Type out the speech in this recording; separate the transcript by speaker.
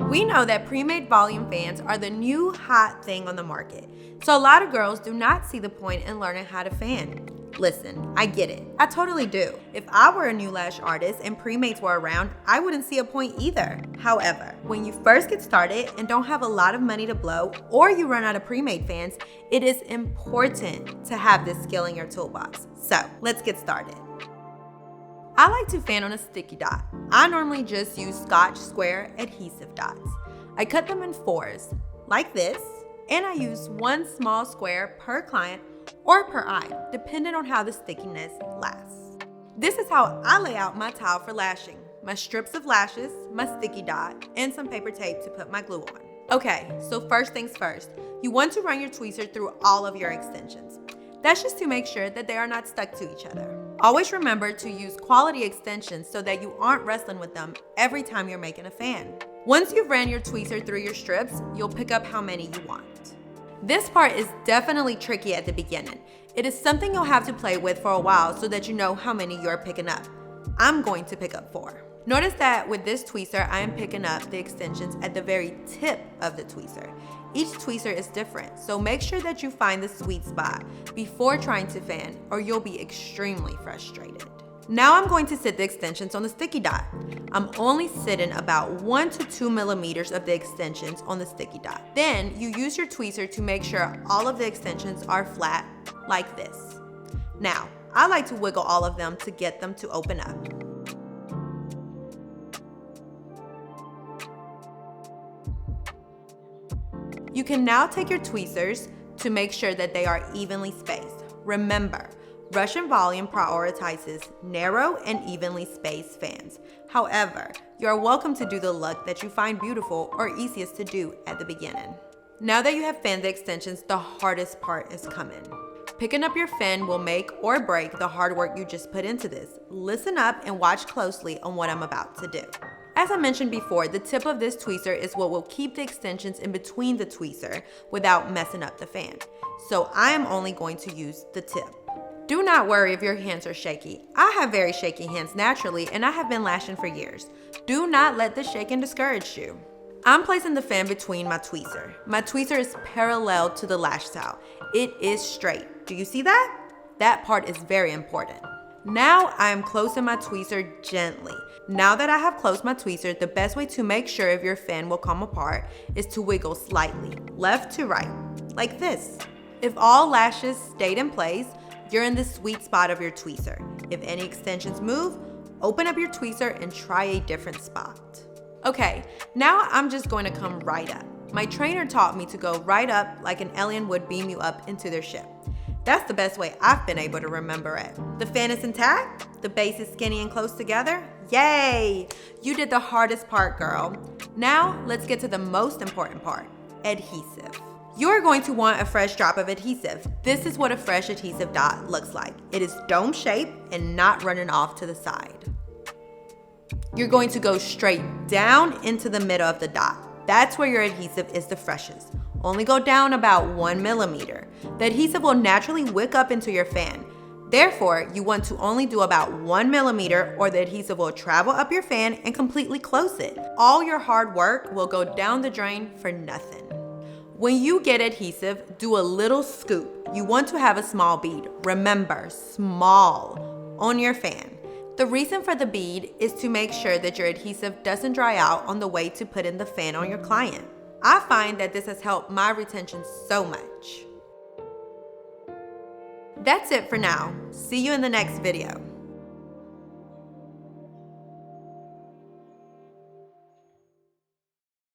Speaker 1: We know that pre-made volume fans are the new hot thing on the market, so a lot of girls do not see the point in learning how to fan. Listen, I get it. I totally do. If I were a new lash artist and pre-mates were around, I wouldn't see a point either. However, when you first get started and don't have a lot of money to blow, or you run out of pre-made fans, it is important to have this skill in your toolbox. So let's get started. I like to fan on a sticky dot. I normally just use Scotch square adhesive dots. I cut them in 4s, like this, and I use 1 small square per client or per eye, depending on how the stickiness lasts. This is how I lay out my tile for lashing: my strips of lashes, my sticky dot, and some paper tape to put my glue on. Okay, so first things first, you want to run your tweezer through all of your extensions. That's just to make sure that they are not stuck to each other. Always remember to use quality extensions so that you aren't wrestling with them every time you're making a fan. Once you've ran your tweezer through your strips, you'll pick up how many you want. This part is definitely tricky at the beginning. It is something you'll have to play with for a while so that you know how many you're picking up. I'm going to pick up 4. Notice that with this tweezer, I am picking up the extensions at the very tip of the tweezer. Each tweezer is different, so make sure that you find the sweet spot before trying to fan, or you'll be extremely frustrated. Now I'm going to sit the extensions on the sticky dot. I'm only sitting about 1 to 2 millimeters of the extensions on the sticky dot. Then you use your tweezer to make sure all of the extensions are flat, like this. Now, I like to wiggle all of them to get them to open up. You can now take your tweezers to make sure that they are evenly spaced. Remember, Russian volume prioritizes narrow and evenly spaced fans. However, you are welcome to do the look that you find beautiful or easiest to do at the beginning. Now that you have fanned the extensions, the hardest part is coming. Picking up your fan will make or break the hard work you just put into this. Listen up and watch closely on what I'm about to do. As I mentioned before, the tip of this tweezer is what will keep the extensions in between the tweezer without messing up the fan. So I am only going to use the tip. Do not worry if your hands are shaky. I have very shaky hands naturally, and I have been lashing for years. Do not let the shaking discourage you. I'm placing the fan between my tweezer. My tweezer is parallel to the lash towel. It is straight. Do you see that? That part is very important. Now I am closing my tweezer gently. Now that I have closed my tweezer, the best way to make sure if your fan will come apart is to wiggle slightly, left to right, like this. If all lashes stayed in place, you're in the sweet spot of your tweezer. If any extensions move, open up your tweezer and try a different spot. Okay, now I'm just going to come right up. My trainer taught me to go right up like an alien would beam you up into their ship. That's the best way I've been able to remember it. The fan is intact, the base is skinny and close together. Yay! You did the hardest part, girl. Now let's get to the most important part, adhesive. You're going to want a fresh drop of adhesive. This is what a fresh adhesive dot looks like. It is dome shaped and not running off to the side. You're going to go straight down into the middle of the dot. That's where your adhesive is the freshest. Only go down about 1 millimeter. The adhesive will naturally wick up into your fan. Therefore, you want to only do about 1 millimeter or the adhesive will travel up your fan and completely close it. All your hard work will go down the drain for nothing. When you get adhesive, do a little scoop. You want to have a small bead. Remember, small, on your fan. The reason for the bead is to make sure that your adhesive doesn't dry out on the way to put in the fan on your client. I find that this has helped my retention so much. That's it for now. See you in the next video.